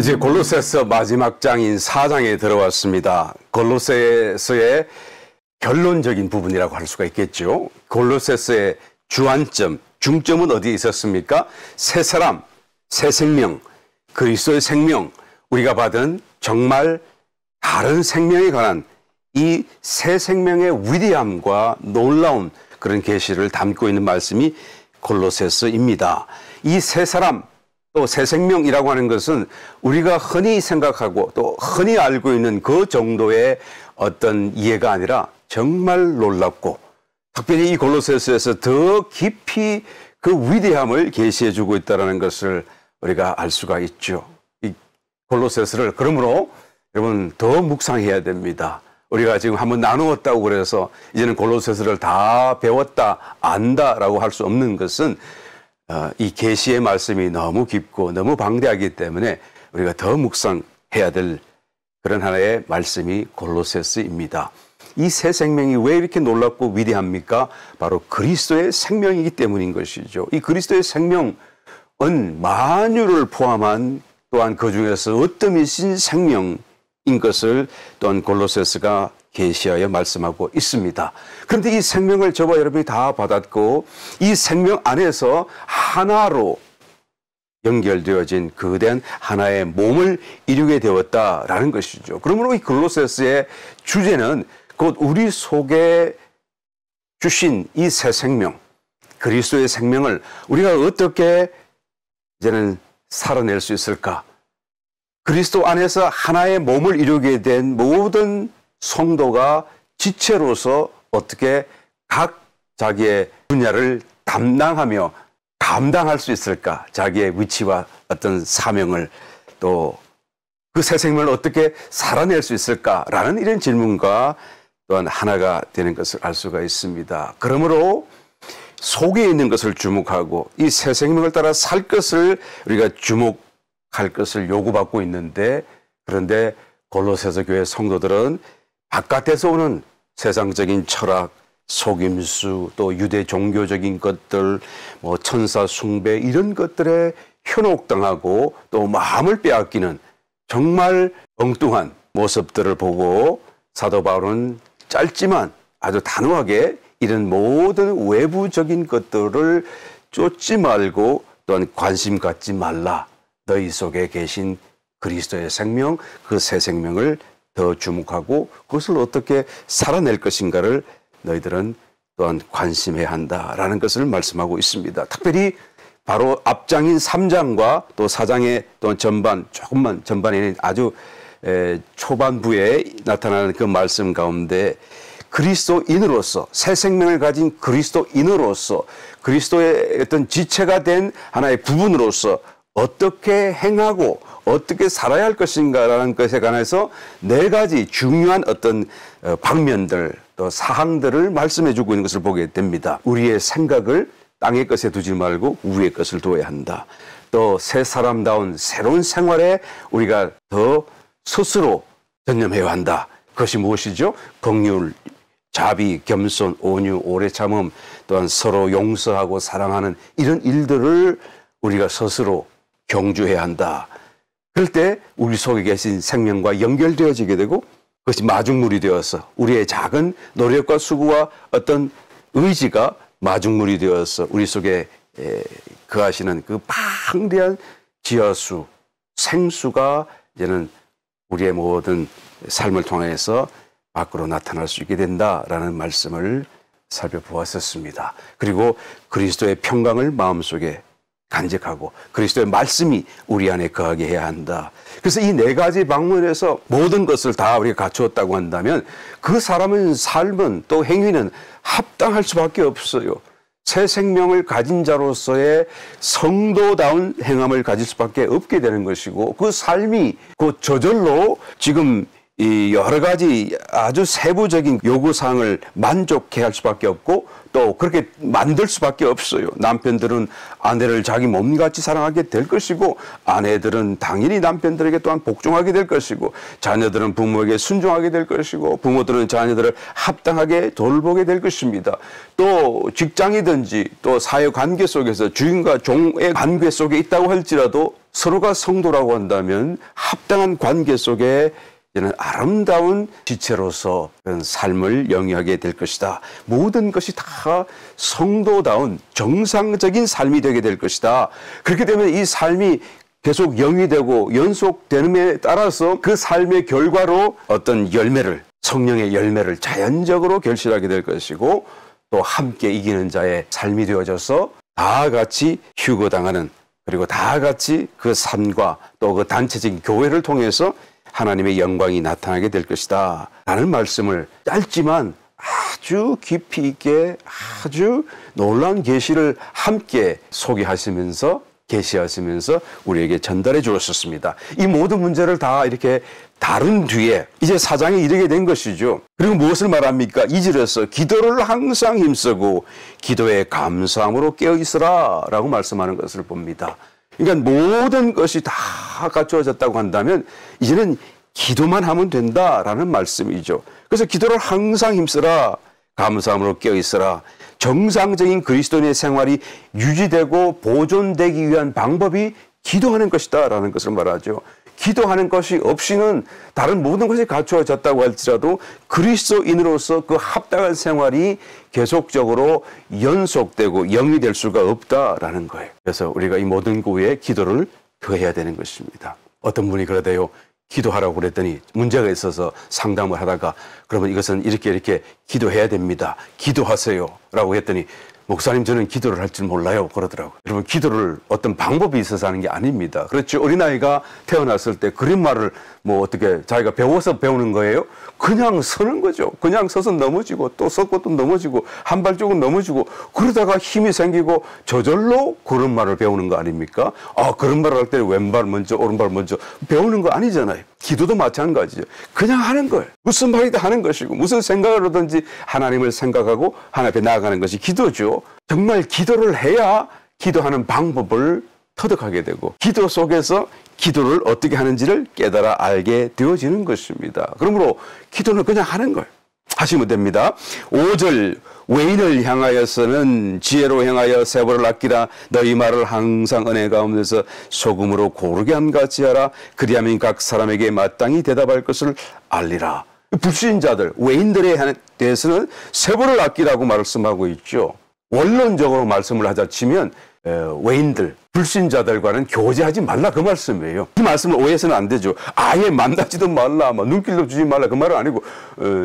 이제 골로새서 마지막 장인 4장에 들어왔습니다. 골로새서의 결론적인 부분이라고 할 수가 있겠죠. 골로새서의 주안점, 중점은 어디에 있었습니까? 새 사람, 새 생명, 그리스도의 생명, 우리가 받은 정말 다른 생명에 관한 이 새 생명의 위대함과 놀라운 그런 계시를 담고 있는 말씀이 골로새서입니다. 이 새 사람, 또 새 생명이라고 하는 것은 우리가 흔히 생각하고 또 흔히 알고 있는 그 정도의 어떤 이해가 아니라 정말 놀랍고, 특별히 이 골로새서에서 더 깊이 그 위대함을 계시해 주고 있다는 것을 우리가 알 수가 있죠. 이 골로새서를 그러므로 여러분 더 묵상해야 됩니다. 우리가 지금 한번 나누었다고 그래서 이제는 골로새서를 다 배웠다, 안다라고 할 수 없는 것은 이 계시의 말씀이 너무 깊고 너무 방대하기 때문에 우리가 더 묵상해야 될 그런 하나의 말씀이 골로새서입니다. 이 새 생명이 왜 이렇게 놀랍고 위대합니까? 바로 그리스도의 생명이기 때문인 것이죠. 이 그리스도의 생명은 만유를 포함한 또한 그 중에서 어떠미신 생명인 것을 또한 골로새서가 계시하여 말씀하고 있습니다. 그런데 이 생명을 저와 여러분이 다 받았고 이 생명 안에서 하나로 연결되어진 거대한 하나의 몸을 이루게 되었다라는 것이죠. 그러므로 이 골로새서의 주제는 곧 우리 속에 주신 이 새 생명, 그리스도의 생명을 우리가 어떻게 이제는 살아낼 수 있을까? 그리스도 안에서 하나의 몸을 이루게 된 모든 성도가 지체로서 어떻게 각 자기의 분야를 담당하며 감당할 수 있을까? 자기의 위치와 어떤 사명을, 또 그 새 생명을 어떻게 살아낼 수 있을까라는 이런 질문과 또한 하나가 되는 것을 알 수가 있습니다. 그러므로 속에 있는 것을 주목하고 이 새 생명을 따라 살 것을 우리가 주목할 것을 요구받고 있는데, 그런데 골로새서 교회 성도들은 바깥에서 오는 세상적인 철학, 속임수, 또 유대 종교적인 것들, 뭐 천사 숭배 이런 것들에 현혹당하고 또 마음을 빼앗기는 정말 엉뚱한 모습들을 보고 사도 바울은 짧지만 아주 단호하게 이런 모든 외부적인 것들을 쫓지 말고 또한 관심 갖지 말라. 너희 속에 계신 그리스도의 생명, 그 새 생명을 더 주목하고 그것을 어떻게 살아낼 것인가를 너희들은 또한 관심해야 한다라는 것을 말씀하고 있습니다. 특별히 바로 앞장인 3장과 또 4장의 또한 전반, 조금만 전반에 아주 초반부에 나타나는 그 말씀 가운데 그리스도인으로서, 새 생명을 가진 그리스도인으로서, 그리스도의 어떤 지체가 된 하나의 부분으로서 어떻게 행하고 어떻게 살아야 할 것인가라는 것에 관해서 4가지 중요한 어떤 방면들, 또 사항들을 말씀해 주고 있는 것을 보게 됩니다. 우리의 생각을 땅의 것에 두지 말고 위의 것을 두어야 한다. 또 새 사람다운 새로운 생활에 우리가 더 스스로 전념해야 한다. 그것이 무엇이죠? 긍휼, 자비, 겸손, 온유, 오래 참음, 또한 서로 용서하고 사랑하는 이런 일들을 우리가 스스로 경주해야 한다. 그럴 때 우리 속에 계신 생명과 연결되어지게 되고 그것이 마중물이 되어서 우리의 작은 노력과 수고와 어떤 의지가 마중물이 되어서 우리 속에 거하시는 그 방대한 지하수, 생수가 이제는 우리의 모든 삶을 통해서 밖으로 나타날 수 있게 된다라는 말씀을 살펴보았었습니다. 그리고 그리스도의 평강을 마음속에 간직하고 그리스도의 말씀이 우리 안에 거하게 해야 한다. 그래서 이 4가지 방면에서 모든 것을 다 우리가 갖추었다고 한다면 그 사람은 삶은 또 행위는 합당할 수밖에 없어요. 새 생명을 가진 자로서의 성도다운 행함을 가질 수밖에 없게 되는 것이고 그 삶이 그 저절로 지금 이 여러 가지 아주 세부적인 요구사항을 만족해 할 수밖에 없고 또 그렇게 만들 수밖에 없어요. 남편들은 아내를 자기 몸같이 사랑하게 될 것이고 아내들은 당연히 남편들에게 또한 복종하게 될 것이고 자녀들은 부모에게 순종하게 될 것이고 부모들은 자녀들을 합당하게 돌보게 될 것입니다. 또 직장이든지 또 사회관계 속에서 주인과 종의 관계 속에 있다고 할지라도 서로가 성도라고 한다면 합당한 관계 속에 이는 아름다운 지체로서 그런 삶을 영위하게 될 것이다. 모든 것이 다 성도다운 정상적인 삶이 되게 될 것이다. 그렇게 되면 이 삶이 계속 영위되고 연속됨에 따라서 그 삶의 결과로 어떤 열매를, 성령의 열매를 자연적으로 결실하게 될 것이고 또 함께 이기는 자의 삶이 되어져서 다 같이 휴거당하는, 그리고 다 같이 그 삶과 또 그 단체적인 교회를 통해서 하나님의 영광이 나타나게 될 것이다 라는 말씀을 짧지만 아주 깊이 있게 아주 놀라운 계시를 함께 소개하시면서 계시하시면서 우리에게 전달해 주었습니다. 이 모든 문제를 다 이렇게 다룬 뒤에 이제 4장에 이르게 된 것이죠. 그리고 무엇을 말합니까? 2절에서 기도를 항상 힘쓰고 기도에 감사함으로 깨어있으라 라고 말씀하는 것을 봅니다. 그러니까 모든 것이 다 갖추어졌다고 한다면 이제는 기도만 하면 된다라는 말씀이죠. 그래서 기도를 항상 힘쓰라, 감사함으로 깨어있으라. 정상적인 그리스도인의 생활이 유지되고 보존되기 위한 방법이 기도하는 것이다 라는 것을 말하죠. 기도하는 것이 없이는 다른 모든 것이 갖추어졌다고 할지라도 그리스도인으로서 그 합당한 생활이 계속적으로 연속되고 영위될 수가 없다라는 거예요. 그래서 우리가 이 모든 구에 기도를 더해야 되는 것입니다. 어떤 분이 그러대요. 기도하라고 그랬더니 문제가 있어서 상담을 하다가 그러면 이것은 이렇게 기도해야 됩니다. 기도하세요 라고 했더니 목사님 저는 기도를 할 줄 몰라요 그러더라고요. 여러분 기도를 어떤 방법이 있어서 하는 게 아닙니다. 그렇죠. 어린아이가 태어났을 때 그런 말을 뭐 어떻게 자기가 배워서 배우는 거예요? 그냥 서는 거죠. 그냥 서서 넘어지고 또 섰고 또 넘어지고 한 발쪽은 넘어지고 그러다가 힘이 생기고 저절로 그런 말을 배우는 거 아닙니까? 아 그런 말을 할 때 왼발 먼저 오른발 먼저 배우는 거 아니잖아요. 기도도 마찬가지죠. 그냥 하는 거예요. 무슨 말이든 하는 것이고 무슨 생각을 하든지 하나님을 생각하고 하나님 앞에 나아가는 것이 기도죠. 정말 기도를 해야 기도하는 방법을 터득하게 되고 기도 속에서 기도를 어떻게 하는지를 깨달아 알게 되어지는 것입니다. 그러므로 기도는 그냥 하는 거예요. 하시면 됩니다. 5절 외인을 향하여서는 지혜로 행하여 세보를 아끼라. 너희 말을 항상 은혜 가운데서 소금으로 고르게 함같이 하라. 그리하면 각 사람에게 마땅히 대답할 것을 알리라. 불신자들, 외인들에 대해서는 세보를 아끼라고 말씀하고 있죠. 원론적으로 말씀을 하자 치면 외인들, 불신자들과는 교제하지 말라 그 말씀이에요. 그 말씀을 오해해서는 안 되죠. 아예 만나지도 말라, 눈길도 주지 말라 그 말은 아니고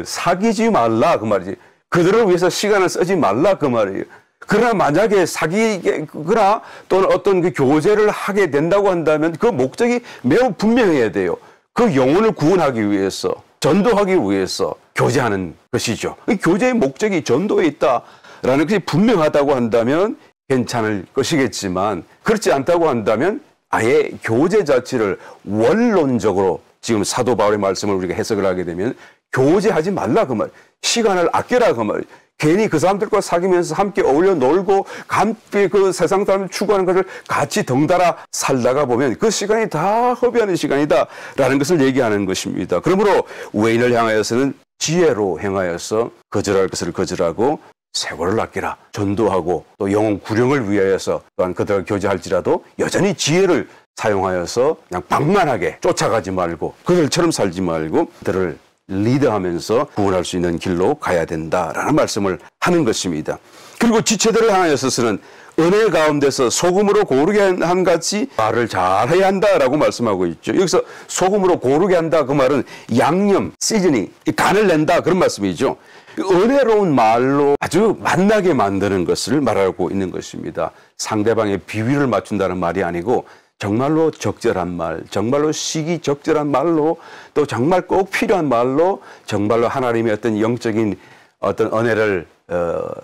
사귀지 말라 그 말이지. 그들을 위해서 시간을 쓰지 말라 그 말이에요. 그러나 만약에 사귀거나 또는 어떤 그 교제를 하게 된다고 한다면 그 목적이 매우 분명해야 돼요. 그 영혼을 구원하기 위해서, 전도하기 위해서 교제하는 것이죠. 교제의 목적이 전도에 있다라는 것이 분명하다고 한다면 괜찮을 것이겠지만 그렇지 않다고 한다면 아예 교제 자체를 원론적으로 지금 사도 바울의 말씀을 우리가 해석을 하게 되면 교제하지 말라 그 말, 시간을 아껴라 그 말. 괜히 그 사람들과 사귀면서 함께 어울려 놀고 함께 그 세상 사람을 추구하는 것을 같이 덩달아 살다가 보면 그 시간이 다 허비하는 시간이다라는 것을 얘기하는 것입니다. 그러므로 외인을 향하여서는 지혜로 행하여서 거절할 것을 거절하고 세월을 아끼라. 전도하고 또 영혼 구령을 위하여서 또한 그들과 교제할지라도 여전히 지혜를 사용하여서 그냥 방만하게 쫓아가지 말고 그들처럼 살지 말고 그들을 리드하면서 구원할 수 있는 길로 가야 된다라는 말씀을 하는 것입니다. 그리고 지체들을 향하여서는 은혜 가운데서 소금으로 고르게 함같이 말을 잘해야 한다라고 말씀하고 있죠. 여기서 소금으로 고르게 한다 그 말은 양념, 시즈닝, 간을 낸다 그런 말씀이죠. 은혜로운 말로 아주 만나게 만드는 것을 말하고 있는 것입니다. 상대방의 비위를 맞춘다는 말이 아니고 정말로 적절한 말, 정말로 시기적절한 말로 또 정말 꼭 필요한 말로 정말로 하나님의 어떤 영적인 어떤 은혜를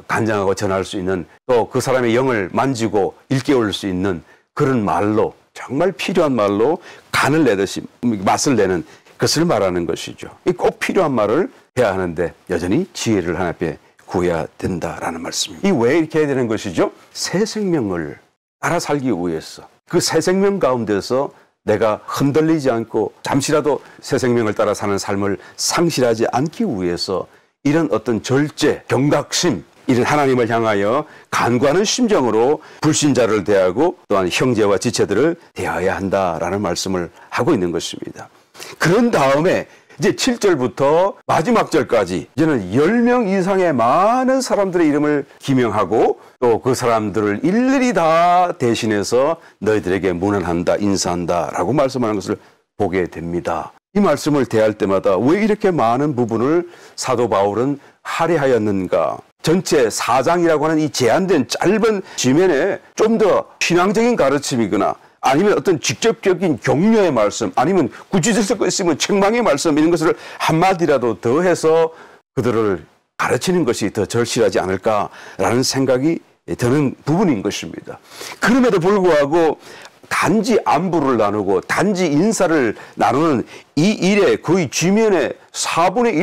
간장하고 전할 수 있는 또 그 사람의 영을 만지고 일깨울 수 있는 그런 말로 정말 필요한 말로 간을 내듯이 맛을 내는 그것을 말하는 것이죠. 이 꼭 필요한 말을 해야 하는데 여전히 지혜를 하나님 앞에 구해야 된다라는 말씀입니다. 이 왜 이렇게 해야 되는 것이죠? 새 생명을 따라 살기 위해서 그 새 생명 가운데서 내가 흔들리지 않고 잠시라도 새 생명을 따라 사는 삶을 상실하지 않기 위해서 이런 어떤 절제, 경각심, 이런 하나님을 향하여 간구하는 심정으로 불신자를 대하고 또한 형제와 지체들을 대해야 한다라는 말씀을 하고 있는 것입니다. 그런 다음에 이제 7절부터 마지막 절까지 이제는 10명 이상의 많은 사람들의 이름을 기명하고 또 그 사람들을 일일이 다 대신해서 너희들에게 문안한다, 인사한다 라고 말씀하는 것을 보게 됩니다. 이 말씀을 대할 때마다 왜 이렇게 많은 부분을 사도 바울은 할애하였는가? 전체 4장이라고 하는 이 제한된 짧은 지면에 좀 더 신앙적인 가르침이거나 아니면 어떤 직접적인 격려의 말씀 아니면 구체적으로 있으면 책망의 말씀 이런 것을 한마디라도 더해서 그들을 가르치는 것이 더 절실하지 않을까라는 생각이 드는 부분인 것입니다. 그럼에도 불구하고 단지 안부를 나누고 단지 인사를 나누는 이 일에 거의 지면의 4분의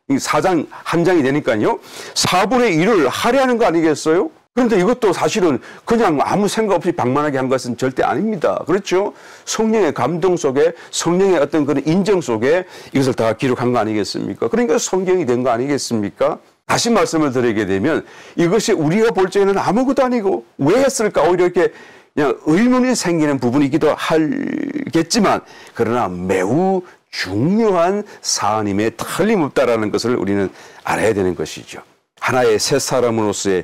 1, 4장 한 장이 되니까요. 4분의 1을 할애하는 거 아니겠어요? 그런데 이것도 사실은 그냥 아무 생각 없이 방만하게 한 것은 절대 아닙니다. 그렇죠? 성령의 감동 속에 성령의 어떤 그런 인정 속에 이것을 다 기록한 거 아니겠습니까? 그러니까 성경이 된 거 아니겠습니까? 다시 말씀을 드리게 되면 이것이 우리가 볼 적에는 아무것도 아니고 왜 했을까? 오히려 이렇게 그냥 의문이 생기는 부분이기도 하겠지만 그러나 매우 중요한 사안임에 틀림없다라는 것을 우리는 알아야 되는 것이죠. 하나의 새 사람으로서의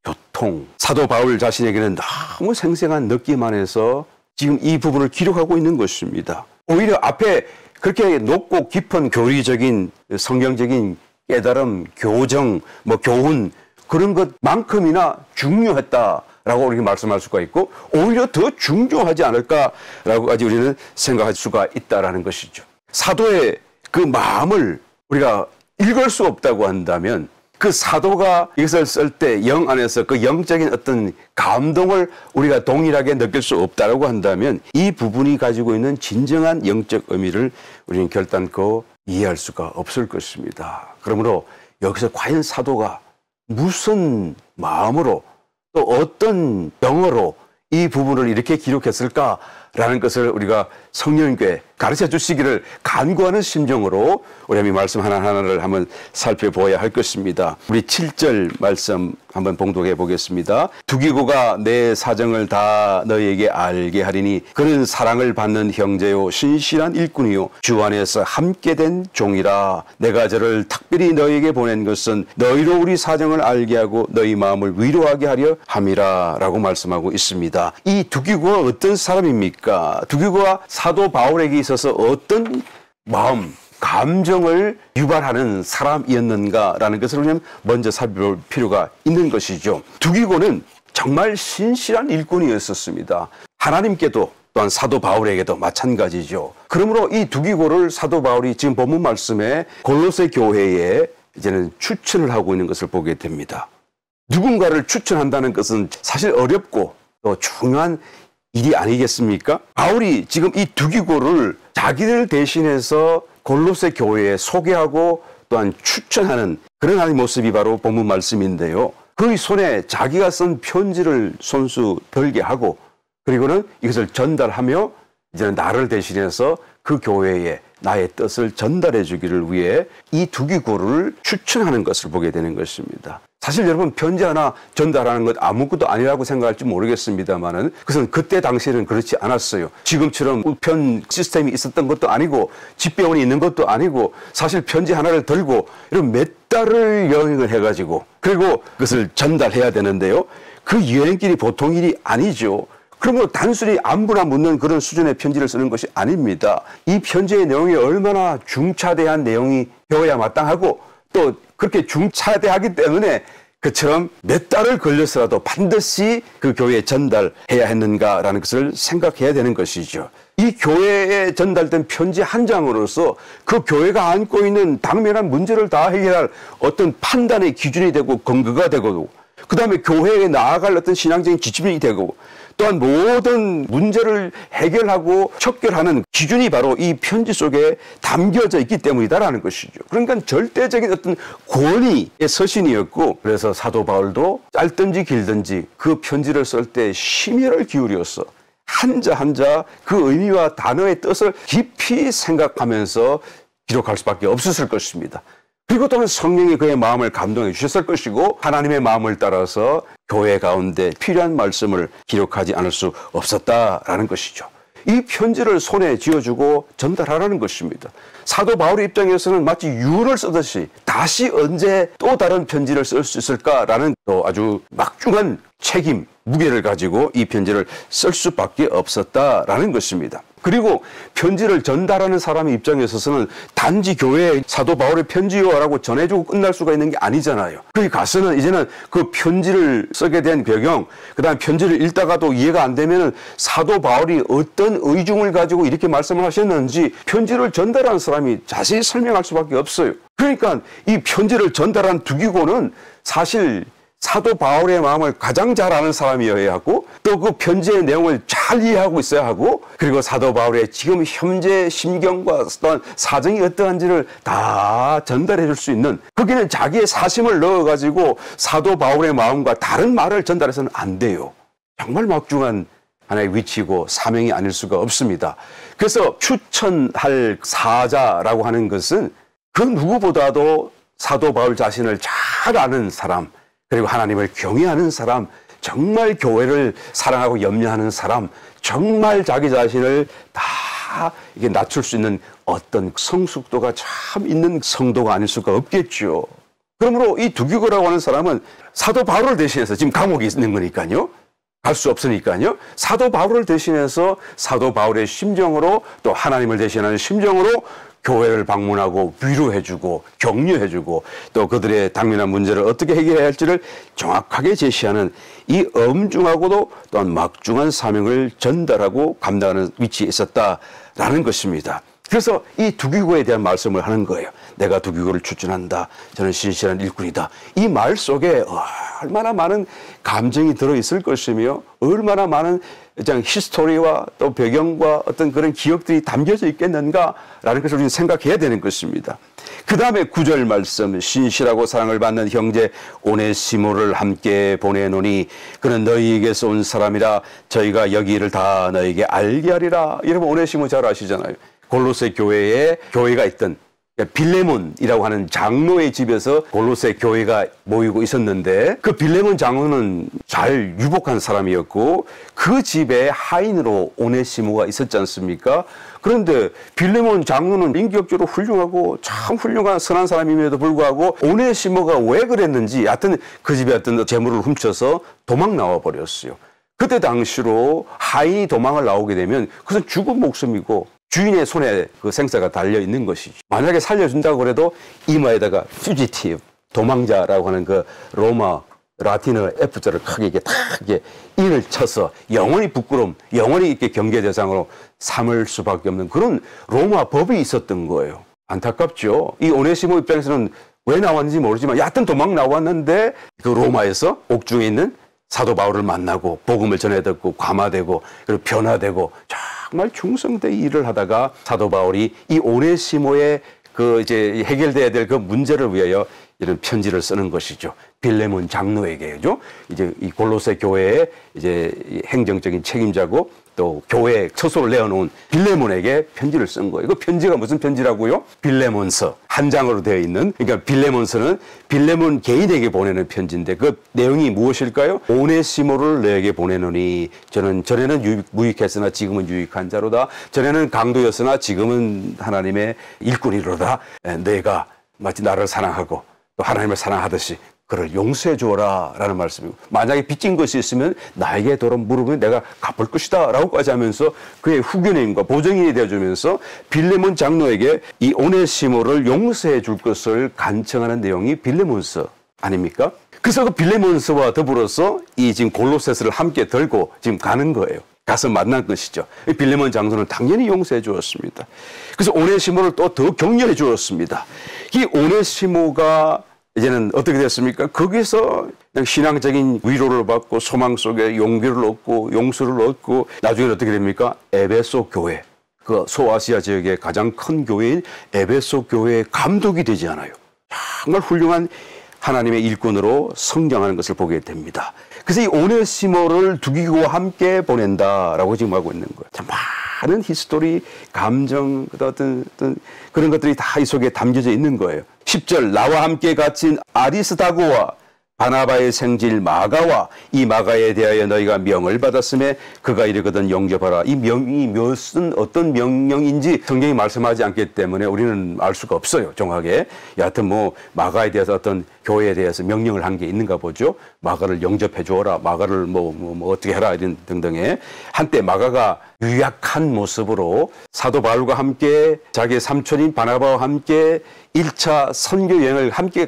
교통. 사도 바울 자신에게는 너무 생생한 느낌 안에서 지금 이 부분을 기록하고 있는 것입니다. 오히려 앞에 그렇게 높고 깊은 교리적인 성경적인 깨달음, 교정, 교훈 그런 것만큼이나 중요했다라고 우리가 말씀할 수가 있고 오히려 더 중요하지 않을까라고까지 우리는 생각할 수가 있다라는 것이죠. 사도의 그 마음을 우리가 읽을 수 없다고 한다면 그 사도가 이것을 쓸 때 영 안에서 그 영적인 어떤 감동을 우리가 동일하게 느낄 수 없다고 한다면 이 부분이 가지고 있는 진정한 영적 의미를 우리는 결단코 이해할 수가 없을 것입니다. 그러므로 여기서 과연 사도가 무슨 마음으로 또 어떤 영어로 이 부분을 이렇게 기록했을까라는 것을 우리가 성령님께 가르쳐 주시기를 간구하는 심정으로 우리 이 말씀 하나하나를 한번 살펴보아야 할 것입니다. 우리 7절 말씀 한번 봉독해 보겠습니다. 두기고가 내 사정을 다 너희에게 알게 하리니 그는 사랑을 받는 형제요 신실한 일꾼이요 주 안에서 함께 된 종이라. 내가 저를 특별히 너희에게 보낸 것은 너희로 우리 사정을 알게 하고 너희 마음을 위로하게 하려 함이라 라고 말씀하고 있습니다. 이 두기고가 어떤 사람입니까? 두기고가 사도 바울에게 있어서 어떤 마음, 감정을 유발하는 사람이었는가라는 것을 우리는 먼저 살펴볼 필요가 있는 것이죠. 두기고는 정말 신실한 일꾼이었었습니다. 하나님께도 또한 사도 바울에게도 마찬가지죠. 그러므로 이 두기고를 사도 바울이 지금 본문 말씀에 골로새 교회에 이제는 추천을 하고 있는 것을 보게 됩니다. 누군가를 추천한다는 것은 사실 어렵고 또 중요한 일이 아니겠습니까? 바울이 지금 이 두기고를 자기를 대신해서 골로새 교회에 소개하고 또한 추천하는 그런 하나님의 모습이 바로 본문 말씀인데요. 그의 손에 자기가 쓴 편지를 손수 들게 하고 그리고는 이것을 전달하며 이제는 나를 대신해서 그 교회에 나의 뜻을 전달해 주기를 위해 이 두기고를 추천하는 것을 보게 되는 것입니다. 사실 여러분 편지 하나 전달하는 것 아무것도 아니라고 생각할지 모르겠습니다만은 그것은 그때 당시에는 그렇지 않았어요. 지금처럼 우편 시스템이 있었던 것도 아니고 집배원이 있는 것도 아니고 사실 편지 하나를 들고 이런 몇 달을 여행을 해가지고 그리고 그것을 전달해야 되는데요. 그 여행길이 보통 일이 아니죠. 그러므로 단순히 안부나 묻는 그런 수준의 편지를 쓰는 것이 아닙니다. 이 편지의 내용이 얼마나 중차대한 내용이 되어야 마땅하고 또 그렇게 중차대하기 때문에 그처럼 몇 달을 걸려서라도 반드시 그 교회에 전달해야 했는가라는 것을 생각해야 되는 것이죠. 이 교회에 전달된 편지 한 장으로서 그 교회가 안고 있는 당면한 문제를 다 해결할 어떤 판단의 기준이 되고 근거가 되고 그 다음에 교회에 나아갈 어떤 신앙적인 지침이 되고 또한 모든 문제를 해결하고 척결하는 기준이 바로 이 편지 속에 담겨져 있기 때문이다라는 것이죠. 그러니까 절대적인 어떤 권위의 서신이었고, 그래서 사도 바울도 짧든지 길든지 그 편지를 쓸 때 심혈을 기울여서 한자 한자 그 의미와 단어의 뜻을 깊이 생각하면서 기록할 수밖에 없었을 것입니다. 그리고 또한 성령이 그의 마음을 감동해 주셨을 것이고, 하나님의 마음을 따라서 교회 가운데 필요한 말씀을 기록하지 않을 수 없었다라는 것이죠. 이 편지를 손에 쥐어주고 전달하라는 것입니다. 사도 바울의 입장에서는 마치 유언을 쓰듯이 다시 언제 또 다른 편지를 쓸 수 있을까라는 또 아주 막중한 책임, 무게를 가지고 이 편지를 쓸 수밖에 없었다라는 것입니다. 그리고 편지를 전달하는 사람의 입장에 있어서는 단지 교회에 사도 바울의 편지요라고 전해주고 끝날 수가 있는 게 아니잖아요. 거기 가서는 이제는 그 편지를 쓰게 된 배경, 그다음 편지를 읽다가도 이해가 안 되면은 사도 바울이 어떤 의중을 가지고 이렇게 말씀을 하셨는지 편지를 전달한 사람이 자세히 설명할 수밖에 없어요. 그러니까 이 편지를 전달한 두기고는 사실 사도 바울의 마음을 가장 잘 아는 사람이어야 하고, 또 그 편지의 내용을 잘 이해하고 있어야 하고, 그리고 사도 바울의 지금 현재 심경과 또한 사정이 어떠한지를 다 전달해 줄 수 있는, 거기는 자기의 사심을 넣어가지고 사도 바울의 마음과 다른 말을 전달해서는 안 돼요. 정말 막중한 하나의 위치고 사명이 아닐 수가 없습니다. 그래서 추천할 사자라고 하는 것은 그 누구보다도 사도 바울 자신을 잘 아는 사람, 그리고 하나님을 경외하는 사람, 정말 교회를 사랑하고 염려하는 사람, 정말 자기 자신을 다 이게 낮출 수 있는 어떤 성숙도가 참 있는 성도가 아닐 수가 없겠죠. 그러므로 이 두기고라고 하는 사람은 사도 바울을 대신해서, 지금 감옥에 있는 거니까요, 갈 수 없으니까요, 사도 바울을 대신해서 사도 바울의 심정으로, 또 하나님을 대신하는 심정으로 교회를 방문하고 위로해주고 격려해주고, 또 그들의 당면한 문제를 어떻게 해결해야 할지를 정확하게 제시하는 이 엄중하고도 또한 막중한 사명을 전달하고 감당하는 위치에 있었다라는 것입니다. 그래서 이 두기고에 대한 말씀을 하는 거예요. 내가 두기고를 추천한다. 저는 신실한 일꾼이다. 이 말 속에 얼마나 많은 감정이 들어있을 것이며, 얼마나 많은 히스토리와 또 배경과 어떤 그런 기억들이 담겨져 있겠는가라는 것을 우리는 생각해야 되는 것입니다. 그 다음에 9절 말씀, 신실하고 사랑을 받는 형제 오네시모를 함께 보내노니 그는 너희에게서 온 사람이라 저희가 여기를 다 너희에게 알게 하리라. 여러분 오네시모 잘 아시잖아요. 골로새 교회에 교회가 있던 빌레몬이라고 하는 장로의 집에서 골로새 교회가 모이고 있었는데, 그 빌레몬 장로는 잘 유복한 사람이었고 그 집에 하인으로 오네시모가 있었지 않습니까? 그런데 빌레몬 장로는 인격적으로 훌륭하고 참 훌륭한 선한 사람임에도 불구하고 오네시모가 왜 그랬는지, 하여튼 그 집에 어떤 재물을 훔쳐서 도망 나와 버렸어요. 그때 당시로 하인이 도망을 나오게 되면 그것은 죽은 목숨이고 주인의 손에 그 생사가 달려 있는 것이죠. 만약에 살려준다고 그래도 이마에다가 fugitive, 도망자라고 하는 그 로마 라틴어 F자를 크게 이렇게 탁 이렇게 인을 쳐서 영원히 부끄러움, 영원히 이렇게 경계 대상으로 삼을 수밖에 없는 그런 로마 법이 있었던 거예요. 안타깝죠. 이 오네시모 입장에서는 왜 나왔는지 모르지만 여하튼 도망 나왔는데 그 로마에서 옥중에 있는 사도 바울을 만나고 복음을 전해 듣고 감화되고 그리고 변화되고 정말 충성되게 일을 하다가 사도 바울이 이 오네시모의 그 이제 해결돼야 될 그 문제를 위하여 이런 편지를 쓰는 것이죠. 빌레몬 장로에게죠. 이제 이 골로새 교회의 이제 행정적인 책임자고 또 교회에 처소를 내어놓은 빌레몬에게 편지를 쓴 거예요. 그 편지가 무슨 편지라고요? 빌레몬서 한 장으로 되어 있는, 그러니까 빌레몬서는 빌레몬 개인에게 보내는 편지인데 그 내용이 무엇일까요? 오네시모를 너에게 보내노니 저는 전에는 무익했으나 지금은 유익한 자로다. 전에는 강도였으나 지금은 하나님의 일꾼이로다. 너희가 마치 나를 사랑하고 또 하나님을 사랑하듯이 그를 용서해 주어라 라는 말씀이고, 만약에 빚진 것이 있으면 나에게 돌아 물으면 내가 갚을 것이다 라고까지 하면서 그의 후견인과 보증인이 되어주면서 빌레몬 장로에게 이 오네시모를 용서해 줄 것을 간청하는 내용이 빌레몬서 아닙니까? 그래서 그 빌레몬서와 더불어서 이 지금 골로새서를 함께 들고 지금 가는 거예요. 가서 만난 것이죠. 빌레몬 장로는 당연히 용서해 주었습니다. 그래서 오네시모를 또 더 격려해 주었습니다. 이 오네시모가 이제는 어떻게 됐습니까? 거기서 그냥 신앙적인 위로를 받고 소망 속에 용기를 얻고 용서를 얻고 나중에 어떻게 됩니까? 에베소 교회, 그 소아시아 지역의 가장 큰 교회인 에베소 교회의 감독이 되지 않아요. 정말 훌륭한 하나님의 일꾼으로 성장하는 것을 보게 됩니다. 그래서 이 오네시모를 두기고와 함께 보낸다라고 지금 하고 있는 거예요. 참 많은 히스토리, 감정, 어떤 그런 것들이 다 이 속에 담겨져 있는 거예요. 10절 나와 함께 갇힌 아리스다고와 바나바의 생질 마가와 이 마가에 대하여 너희가 명을 받았음에 그가 이르거든 영접하라. 이 명이 무슨 어떤 명령인지 성경이 말씀하지 않기 때문에 우리는 알 수가 없어요. 정확하게. 여하튼 뭐 마가에 대해서 어떤 교회에 대해서 명령을 한 게 있는가 보죠. 마가를 영접해 주어라. 마가를 뭐 어떻게 해라 이런 등등의 한때 마가가 유약한 모습으로 사도 바울과 함께 자기의 삼촌인 바나바와 함께 1차 선교 여행을 함께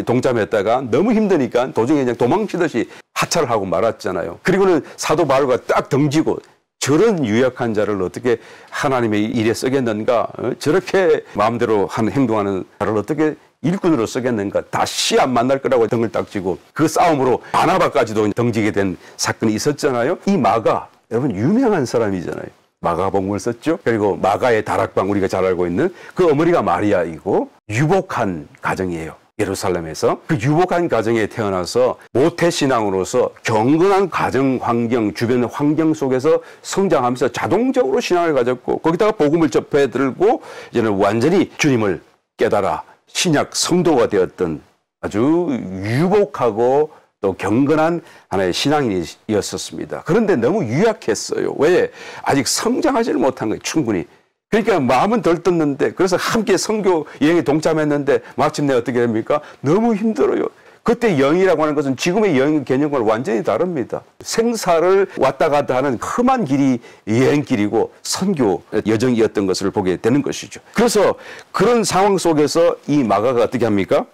동참했다가 너무 힘드니까 도중에 그냥 도망치듯이 하차를 하고 말았잖아요. 그리고는 사도 바울과 딱 등지고 저런 유약한 자를 어떻게 하나님의 일에 쓰겠는가? 저렇게 마음대로 행동하는 자를 어떻게 일꾼으로 쓰겠는가? 다시 안 만날 거라고 등을 딱 쥐고 그 싸움으로 바나바까지도 등지게 된 사건이 있었잖아요. 이 마가 여러분 유명한 사람이잖아요. 마가복음을 썼죠. 그리고 마가의 다락방 우리가 잘 알고 있는 그 어머니가 마리아이고 유복한 가정이에요. 예루살렘에서 그 유복한 가정에 태어나서 모태신앙으로서 경건한 가정 환경, 주변 환경 속에서 성장하면서 자동적으로 신앙을 가졌고 거기다가 복음을 접해 들고 이제는 완전히 주님을 깨달아 신약 성도가 되었던 아주 유복하고 또 경건한 하나의 신앙인이었었습니다. 그런데 너무 유약했어요. 왜? 아직 성장하지를 못한 거예요. 충분히. 그러니까 마음은 들떴는데 그래서 함께 선교 여행에 동참했는데 마침내 어떻게 됩니까? 너무 힘들어요. 그때 여행이라고 하는 것은 지금의 여행 개념과는 완전히 다릅니다. 생사를 왔다 갔다 하는 험한 길이 여행길이고 선교 여정이었던 것을 보게 되는 것이죠. 그래서 그런 상황 속에서 이 마가가 어떻게 합니까?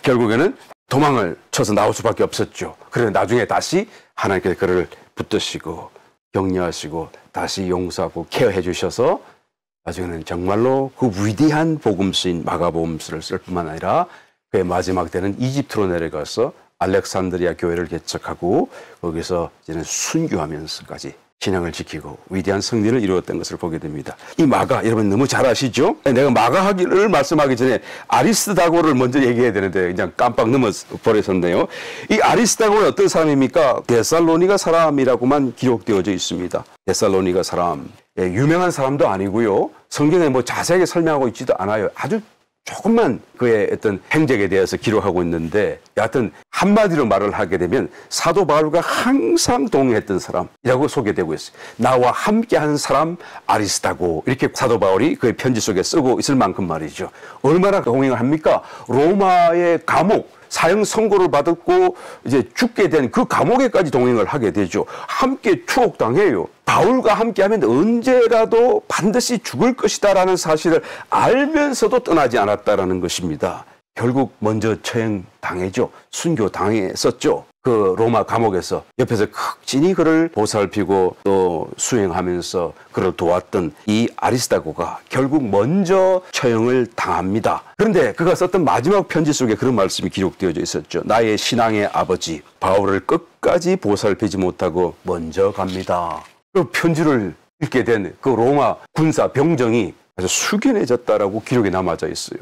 결국에는 도망을 쳐서 나올 수밖에 없었죠. 그래서 나중에 다시 하나님께서 그를 붙드시고 격려하시고 다시 용서하고 케어해 주셔서 나중에는 정말로 그 위대한 복음서인 마가복음서를 쓸 뿐만 아니라 그의 마지막 때는 이집트로 내려가서 알렉산드리아 교회를 개척하고 거기서 이제는 순교하면서까지 신앙을 지키고 위대한 승리를 이루었던 것을 보게 됩니다. 이 마가 여러분 너무 잘 아시죠? 내가 마가를 말씀하기 전에 아리스다고를 먼저 얘기해야 되는데 그냥 깜빡 넘어버렸었네요. 이 아리스다고는 어떤 사람입니까? 데살로니가 사람이라고만 기록되어져 있습니다. 데살로니가 사람. 유명한 사람도 아니고요. 성경에 뭐 자세하게 설명하고 있지도 않아요. 아주 조금만 그의 어떤 행적에 대해서 기록하고 있는데 여하튼 한마디로 말을 하게 되면 사도 바울과 항상 동행했던 사람이라고 소개되고 있어요. 나와 함께한 사람 아리스다고 이렇게 사도 바울이 그의 편지 속에 쓰고 있을 만큼 말이죠. 얼마나 동행을 합니까? 로마의 감옥 사형 선고를 받았고 이제 죽게 된 그 감옥에까지 동행을 하게 되죠. 함께 추옥당해요. 바울과 함께하면 언제라도 반드시 죽을 것이다라는 사실을 알면서도 떠나지 않았다라는 것입니다. 결국 먼저 처형당했죠. 순교당했었죠. 그 로마 감옥에서 옆에서 극진히 그를 보살피고 또 수행하면서 그를 도왔던 이 아리스다고가 결국 먼저 처형을 당합니다. 그런데 그가 썼던 마지막 편지 속에 그런 말씀이 기록되어져 있었죠. 나의 신앙의 아버지 바울을 끝까지 보살피지 못하고 먼저 갑니다. 그 편지를 읽게 된 그 로마 군사 병정이 아주 숙연해졌다라고 기록에 남아져 있어요.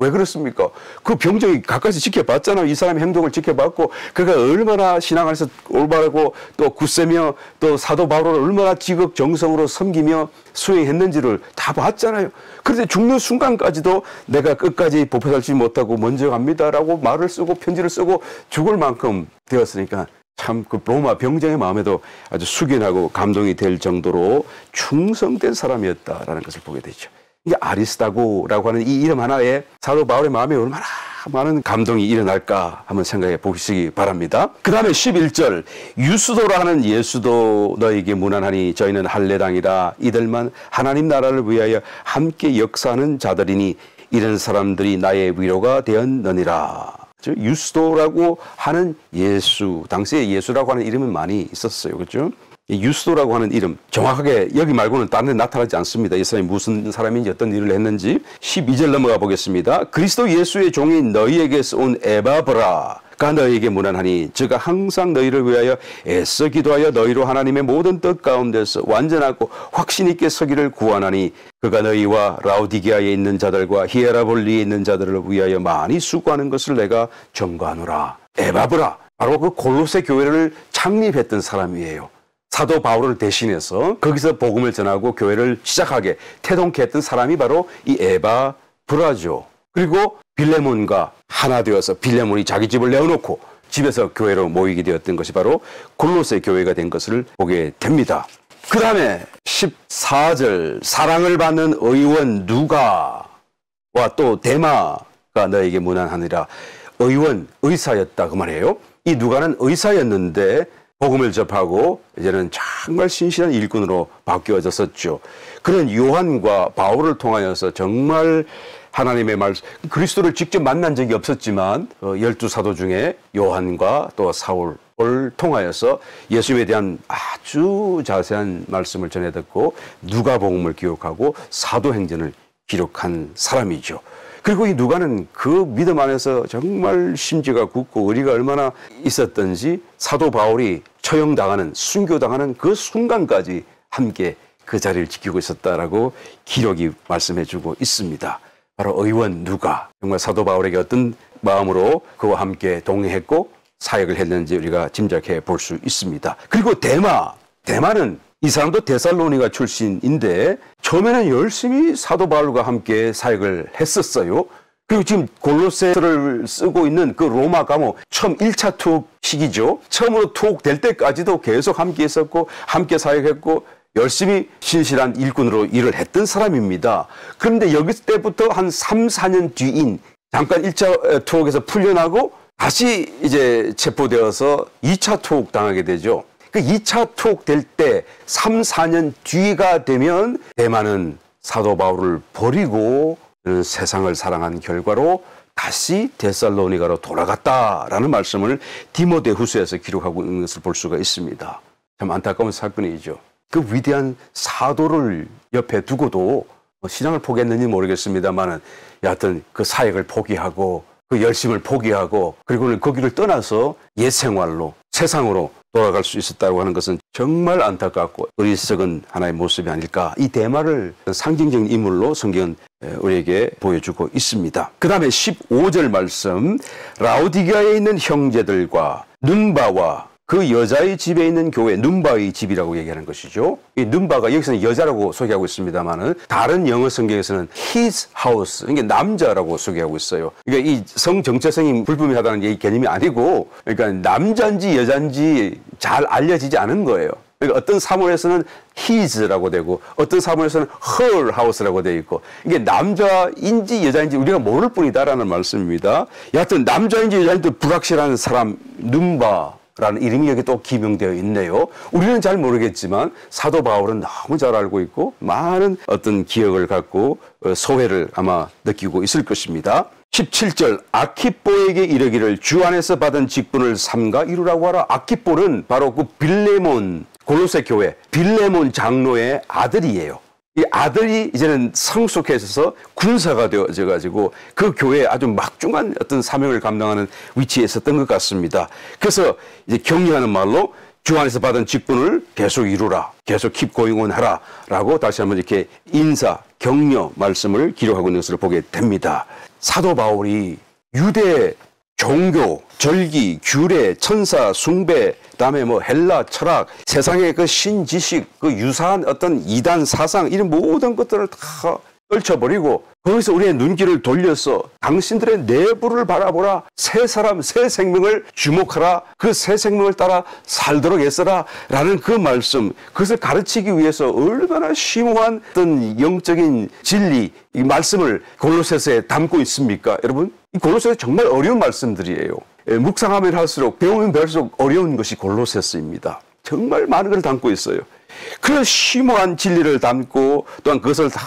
왜 그렇습니까? 그 병정이 가까이서 지켜봤잖아요. 이 사람의 행동을 지켜봤고 그가 얼마나 신앙 안에서 올바르고 또 굳세며 또 사도 바울을 얼마나 지극정성으로 섬기며 수행했는지를 다 봤잖아요. 그런데 죽는 순간까지도 내가 끝까지 보살피지 못하고 먼저 갑니다라고 말을 쓰고 편지를 쓰고 죽을 만큼 되었으니까 참 그 로마 병정의 마음에도 아주 숙연하고 감동이 될 정도로 충성된 사람이었다라는 것을 보게 되죠. 이 아리스다고라고 하는 이 이름 하나에 사도 바울의 마음에 얼마나 많은 감동이 일어날까 한번 생각해 보시기 바랍니다. 그 다음에 11절 유스도라 하는 예수도 너에게 문안하니 저희는 할례당이라 이들만 하나님 나라를 위하여 함께 역사하는 자들이니 이런 사람들이 나의 위로가 되었느니라. 유스도라고 하는 예수, 당시에 예수라고 하는 이름은 많이 있었어요. 그렇죠? 이 유스도라고 하는 이름 정확하게 여기 말고는 다른 데 나타나지 않습니다. 이 사람이 무슨 사람인지 어떤 일을 했는지. 12절 넘어가 보겠습니다. 그리스도 예수의 종인 너희에게서 온 에바브라가 너희에게 문안하니 저가 항상 너희를 위하여 애써 기도하여 너희로 하나님의 모든 뜻 가운데서 완전하고 확신 있게 서기를 구하나니 그가 너희와 라오디게아에 있는 자들과 히에라볼리에 있는 자들을 위하여 많이 수고하는 것을 내가 전가하노라. 에바브라 바로 그 골로새 교회를 창립했던 사람이에요. 사도 바울을 대신해서 거기서 복음을 전하고 교회를 시작하게 태동케 했던 사람이 바로 이 에바브라죠. 그리고 빌레몬과 하나 되어서 빌레몬이 자기 집을 내어놓고 집에서 교회로 모이게 되었던 것이 바로 골로새 교회가 된 것을 보게 됩니다. 그 다음에 14절 사랑을 받는 의원 누가와 또 데마가 너에게 문안하니라. 의원, 의사였다 그 말이에요. 이 누가는 의사였는데 복음을 접하고 이제는 정말 신실한 일꾼으로 바뀌어졌었죠. 그런 요한과 바울을 통하여서 정말 하나님의 말씀, 그리스도를 직접 만난 적이 없었지만 12사도 중에 요한과 또 사울을 통하여서 예수님에 대한 아주 자세한 말씀을 전해 듣고 누가복음을 기록하고 사도행전을 기록한 사람이죠. 그리고 이 누가는 그 믿음 안에서 정말 심지가 굳고 의리가 얼마나 있었던지 사도 바울이 처형당하는, 순교당하는 그 순간까지 함께 그 자리를 지키고 있었다라고 기록이 말씀해주고 있습니다. 바로 의원 누가, 정말 사도 바울에게 어떤 마음으로 그와 함께 동행했고 사역을 했는지 우리가 짐작해 볼 수 있습니다. 그리고 데마는 이 사람도 데살로니가 출신인데 처음에는 열심히 사도 바울과 함께 사역을 했었어요. 그리고 지금 골로새를 쓰고 있는 그 로마 감옥 처음 1차 투옥 시기죠. 처음으로 투옥될 때까지도 계속 함께 있었고 함께 사역했고 열심히 신실한 일꾼으로 일을 했던 사람입니다. 그런데 여기 때부터 한 3, 4년 뒤인 잠깐 1차 투옥에서 풀려나고 다시 이제 체포되어서 2차 투옥 당하게 되죠. 그 2차 투옥 될 때 3, 4년 뒤가 되면 데마는 사도 바울을 버리고 세상을 사랑한 결과로 다시 데살로니가로 돌아갔다라는 말씀을 디모데후서에서 기록하고 있는 것을 볼 수가 있습니다. 참 안타까운 사건이죠. 그 위대한 사도를 옆에 두고도 신앙을 포기했는지 모르겠습니다만 여하튼 그 사역을 포기하고 그 열심을 포기하고 그리고는 거기를 떠나서 옛 생활로 세상으로 돌아갈 수 있었다고 하는 것은 정말 안타깝고 어리석은 하나의 모습이 아닐까. 이 데마를 상징적인 인물로 성경은 우리에게 보여주고 있습니다. 그 다음에 15절 말씀 라오디게아에 있는 형제들과 눈바와 그 여자의 집에 있는 교회, 눈바의 집이라고 얘기하는 것이죠. 이 눈바가 여기서는 여자라고 소개하고 있습니다만은 다른 영어 성경에서는 his house, 이게 남자라고 소개하고 있어요. 그러니까 이 성 정체성이 불분명하다는 이 개념이 아니고, 그러니까 남자인지 여자인지 잘 알려지지 않은 거예요. 그러니까 어떤 사본에서는 his라고 되고, 어떤 사본에서는 her house라고 되어 있고, 이게 남자인지 여자인지 우리가 모를 뿐이다라는 말씀입니다. 여하튼 남자인지 여자인지 불확실한 사람, 눈바. 라는 이름이 여기 또 기명되어 있네요. 우리는 잘 모르겠지만 사도 바울은 너무 잘 알고 있고 많은 어떤 기억을 갖고 소회를 아마 느끼고 있을 것입니다. 17절 아키뽀에게 이르기를 주 안에서 받은 직분을 삼가 이루라고 하라. 아키뽀는 바로 그 빌레몬 골로새 교회 빌레몬 장로의 아들이에요. 이 아들이 이제는 성숙해져서 군사가 되어져 가지고 그 교회에 아주 막중한 어떤 사명을 감당하는 위치에 있었던 것 같습니다. 그래서 이제 격려하는 말로 주 안에서 받은 직분을 계속 이루라, 계속 keep going on 하라 라고 다시 한번 이렇게 인사, 격려 말씀을 기록하고 있는 것을 보게 됩니다. 사도 바울이 유대 종교, 절기, 규례, 천사, 숭배, 그다음에 뭐 헬라 철학, 세상의 그 신지식, 그 유사한 어떤 이단 사상 이런 모든 것들을 다 떨쳐버리고 거기서 우리의 눈길을 돌려서 당신들의 내부를 바라보라. 새 사람, 새 생명을 주목하라. 그 새 생명을 따라 살도록 애써라. 라는 그 말씀, 그것을 가르치기 위해서 얼마나 심오한 어떤 영적인 진리, 이 말씀을 골로새서에 담고 있습니까? 여러분, 이 골로새서 정말 어려운 말씀들이에요. 묵상하면 할수록, 배우면 배울수록 어려운 것이 골로새서입니다. 정말 많은 걸 담고 있어요. 그런 심오한 진리를 담고 또한 그것을 다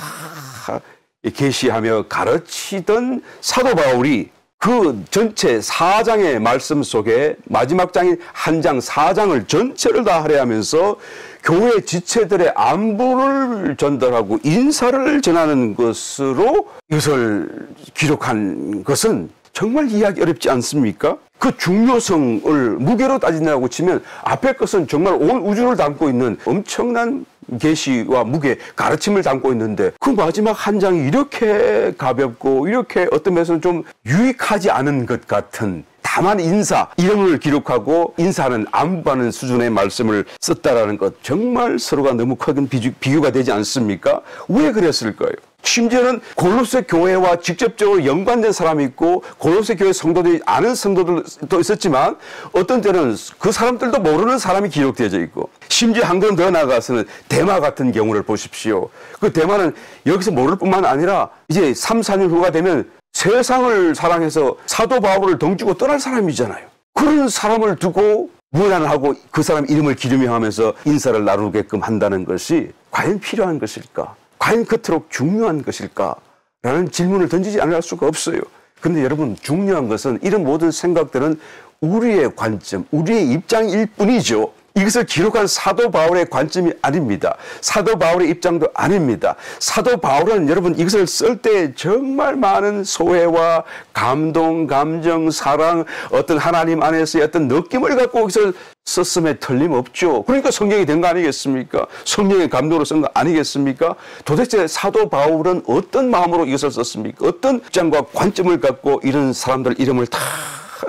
계시하며 가르치던 사도 바울이 그 전체 4장의 말씀 속에 마지막 장인 한 장 4장을 전체를 다 할애하면서 교회 지체들의 안부를 전달하고 인사를 전하는 것으로 이것을 기록한 것은 정말 이해하기 어렵지 않습니까? 그 중요성을 무게로 따진다고 치면 앞에 것은 정말 온 우주를 담고 있는 엄청난 계시와 무게, 가르침을 담고 있는데 그 마지막 한 장이 이렇게 가볍고 이렇게 어떤 면에서는 좀 유익하지 않은 것 같은 다만 인사, 이름을 기록하고 인사하는 안부하는 수준의 말씀을 썼다라는 것 정말 서로가 너무 큰 비교가 되지 않습니까? 왜 그랬을까요? 심지어는 골로새 교회와 직접적으로 연관된 사람이 있고 골로새 교회 성도들이 아는 성도들도 있었지만 어떤 때는 그 사람들도 모르는 사람이 기록되어져 있고 심지어 한 걸음 더 나아가서는 대마 같은 경우를 보십시오. 그 대마는 여기서 모를 뿐만 아니라 이제 3, 4년 후가 되면 세상을 사랑해서 사도 바울을 덩주고 떠날 사람이잖아요. 그런 사람을 두고 문안하고 그 사람 이름을 기념하면서 인사를 나누게끔 한다는 것이 과연 필요한 것일까? 과연 그토록 중요한 것일까? 라는 질문을 던지지 않을 수가 없어요. 그런데 여러분 중요한 것은 이런 모든 생각들은 우리의 관점, 우리의 입장일 뿐이죠. 이것을 기록한 사도 바울의 관점이 아닙니다. 사도 바울의 입장도 아닙니다. 사도 바울은 여러분 이것을 쓸 때 정말 많은 소회와 감동, 감정, 사랑, 어떤 하나님 안에서의 어떤 느낌을 갖고 이것을 썼음에 틀림없죠. 그러니까 성경이 된 거 아니겠습니까? 성령의 감동으로 쓴 거 아니겠습니까? 도대체 사도 바울은 어떤 마음으로 이것을 썼습니까? 어떤 입장과 관점을 갖고 이런 사람들 이름을 다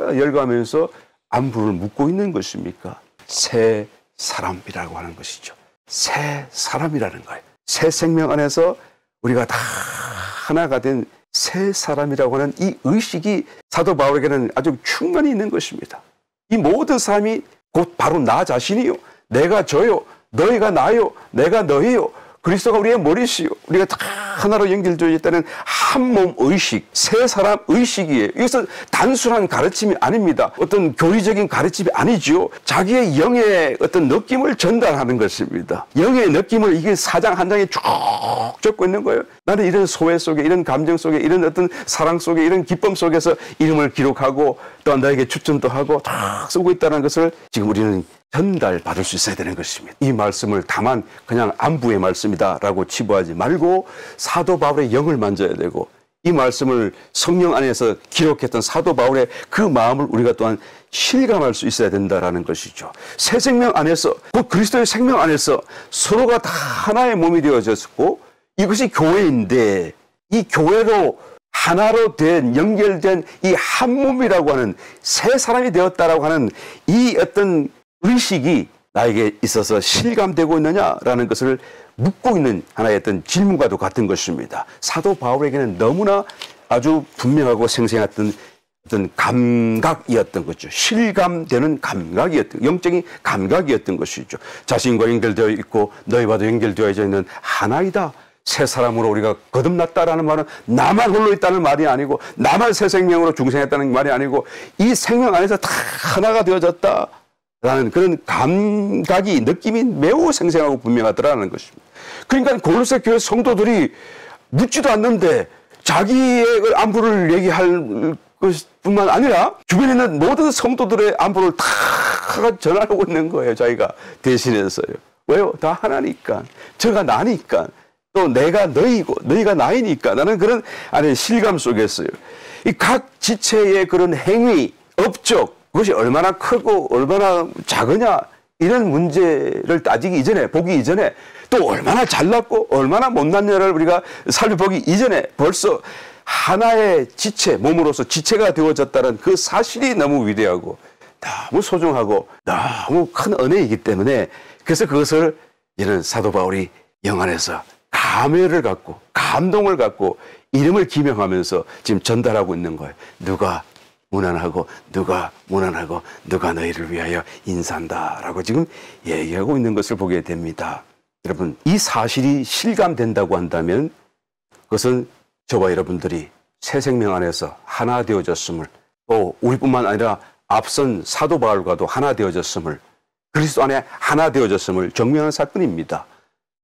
열거하면서 안부를 묻고 있는 것입니까? 새 사람이라고 하는 것이죠. 새 사람이라는 거예요. 새 생명 안에서 우리가 다 하나가 된 새 사람이라고 하는 이 의식이 사도 바울에게는 아주 충만히 있는 것입니다. 이 모든 사람이 곧 바로 나 자신이요. 내가 저요. 너희가 나요. 내가 너희요. 그리스도가 우리의 머리시요. 우리가 다 하나로 연결되어 있다는 한 몸 의식, 새 사람 의식이에요. 이것은 단순한 가르침이 아닙니다. 어떤 교리적인 가르침이 아니죠. 자기의 영의 어떤 느낌을 전달하는 것입니다. 영의 느낌을 이게 사장 한 장에 쭉 적고 있는 거예요. 나는 이런 소회 속에, 이런 감정 속에, 이런 어떤 사랑 속에, 이런 기쁨 속에서 이름을 기록하고 또 너에게 추천도 하고 다 쓰고 있다는 것을 지금 우리는 전달받을 수 있어야 되는 것입니다. 이 말씀을 다만 그냥 안부의 말씀이다라고 치부하지 말고 사도 바울의 영을 만져야 되고 이 말씀을 성령 안에서 기록했던 사도 바울의 그 마음을 우리가 또한 실감할 수 있어야 된다라는 것이죠. 새 생명 안에서 곧 그리스도의 생명 안에서 서로가 다 하나의 몸이 되어졌고 이것이 교회인데 이 교회로 하나로 된 연결된 이 한 몸이라고 하는 새 사람이 되었다라고 하는 이 어떤 의식이 나에게 있어서 실감되고 있느냐라는 것을 묻고 있는 하나의 어떤 질문과도 같은 것입니다. 사도 바울에게는 너무나 아주 분명하고 생생했던 어떤 감각이었던 거죠. 실감되는 감각이었던, 영적인 감각이었던 것이죠. 자신과 연결되어 있고 너희와도 연결되어 있는 하나이다. 새 사람으로 우리가 거듭났다라는 말은 나만 홀로 있다는 말이 아니고 나만 새 생명으로 중생했다는 말이 아니고 이 생명 안에서 다 하나가 되어졌다. 라는 그런 감각이, 느낌이 매우 생생하고 분명하더라는 것입니다. 그러니까 골로새 교회 성도들이 묻지도 않는데 자기의 안부를 얘기할 것뿐만 아니라 주변에 있는 모든 성도들의 안부를 다 전하고 있는 거예요. 자기가 대신해서요. 왜요? 다 하나니까. 저가 나니까. 또 내가 너희고 너희가 나이니까. 나는 그런 안에 실감 속에서요. 이 각 지체의 그런 행위, 업적, 그것이 얼마나 크고 얼마나 작으냐 이런 문제를 따지기 이전에 보기 이전에 또 얼마나 잘났고 얼마나 못났냐를 우리가 살펴보기 이전에 벌써 하나의 지체 몸으로서 지체가 되어졌다는 그 사실이 너무 위대하고 너무 소중하고 너무 큰 은혜이기 때문에 그래서 그것을 이런 사도 바울이 영 안에서 감회를 갖고 감동을 갖고 이름을 기명하면서 지금 전달하고 있는 거예요. 누가 무난하고 누가 무난하고 누가 너희를 위하여 인사한다라고 지금 얘기하고 있는 것을 보게 됩니다. 여러분 이 사실이 실감된다고 한다면 그것은 저와 여러분들이 새 생명 안에서 하나 되어졌음을 또 우리뿐만 아니라 앞선 사도 바울과도 하나 되어졌음을 그리스도 안에 하나 되어졌음을 증명하는 사건입니다.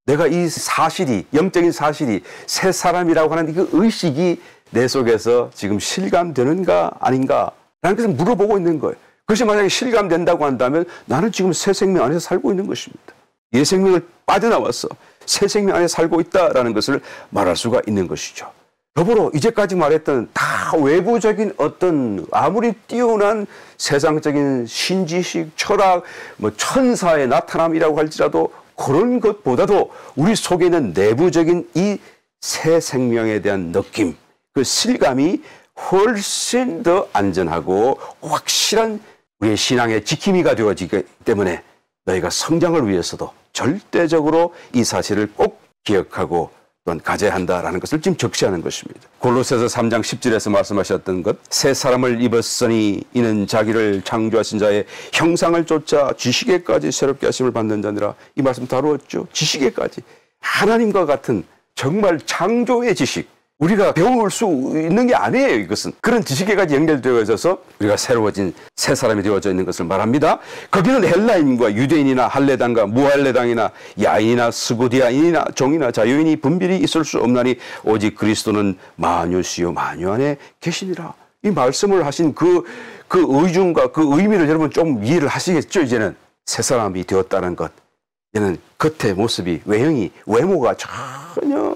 내가 이 사실이 영적인 사실이 새 사람이라고 하는 그 의식이 내 속에서 지금 실감되는가 아닌가 라는 것을 물어보고 있는 거예요. 그것이 만약에 실감된다고 한다면 나는 지금 새 생명 안에서 살고 있는 것입니다. 옛 생명을 빠져나와서 새 생명 안에 살고 있다라는 것을 말할 수가 있는 것이죠. 더불어 이제까지 말했던 다 외부적인 어떤 아무리 뛰어난 세상적인 신지식, 철학, 뭐 천사의 나타남이라고 할지라도 그런 것보다도 우리 속에 있는 내부적인 이 새 생명에 대한 느낌, 그 실감이 훨씬 더 안전하고 확실한 우리의 신앙의 지킴이가 되어지기 때문에 너희가 성장을 위해서도 절대적으로 이 사실을 꼭 기억하고 또한 가져야 한다라는 것을 지금 적시하는 것입니다. 골로새서 3장 10절에서 말씀하셨던 것, 새 사람을 입었으니 이는 자기를 창조하신 자의 형상을 쫓아 지식에까지 새롭게 하심을 받는 자니라. 이 말씀 다루었죠. 지식에까지. 하나님과 같은 정말 창조의 지식, 우리가 배울 수 있는 게 아니에요. 이것은 그런 지식에까지 연결되어 있어서 우리가 새로워진 새 사람이 되어져 있는 것을 말합니다. 거기는 헬라인과 유대인이나 할레당과 무할레당이나 야인이나 스고디아인이나 종이나 자유인이 분별이 있을 수 없나니 오직 그리스도는 만유시요 만유 안에 계시니라. 이 말씀을 하신 그 의중과 그 의미를 여러분 좀 이해를 하시겠죠. 이제는 새 사람이 되었다는 것, 이제는 겉의 모습이, 외형이, 외모가 전혀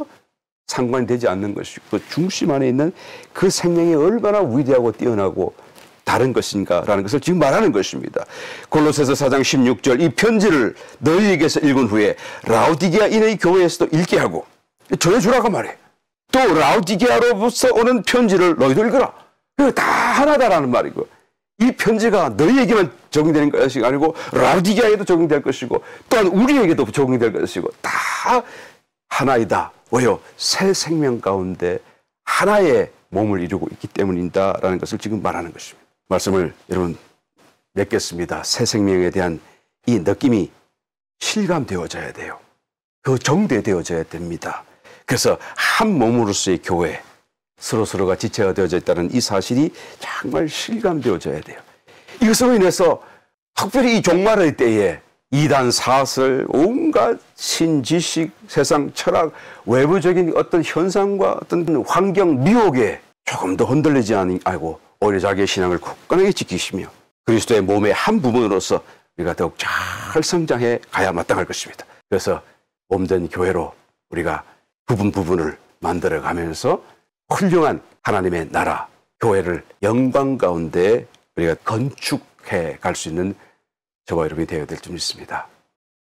상관이 되지 않는 것이고 그 중심 안에 있는 그 생명이 얼마나 위대하고 뛰어나고 다른 것인가라는 것을 지금 말하는 것입니다. 골로새서 4장 16절, 이 편지를 너희에게서 읽은 후에 라오디게아인의 교회에서도 읽게 하고 전해주라고 말해. 또 라오디게아로부터 오는 편지를 너희도 읽어라. 이거 다 하나다라는 말이고, 이 편지가 너희에게만 적용되는 것이 아니고 라오디게아에도 적용될 것이고 또한 우리에게도 적용될 것이고 다 하나이다. 왜요? 새 생명 가운데 하나의 몸을 이루고 있기 때문이다라는 것을 지금 말하는 것입니다. 말씀을 여러분 맺겠습니다. 새 생명에 대한 이 느낌이 실감되어져야 돼요. 그 정대되어져야 됩니다. 그래서 한 몸으로서의 교회, 서로서로가 지체가 되어져 있다는 이 사실이 정말 실감되어져야 돼요. 이것으로 인해서 특별히 이 종말의 때에 이단 사설, 온갖 신지식, 세상 철학, 외부적인 어떤 현상과 어떤 환경 미혹에 조금 더 흔들리지 않고 오히려 자기의 신앙을 굳건하게 지키시며 그리스도의 몸의 한 부분으로서 우리가 더욱 잘 성장해 가야 마땅할 것입니다. 그래서 몸된 교회로 우리가 부분을 만들어가면서 훌륭한 하나님의 나라, 교회를 영광 가운데 우리가 건축해 갈 수 있는 저와 여러분이 되어야 될 줄 믿습니다.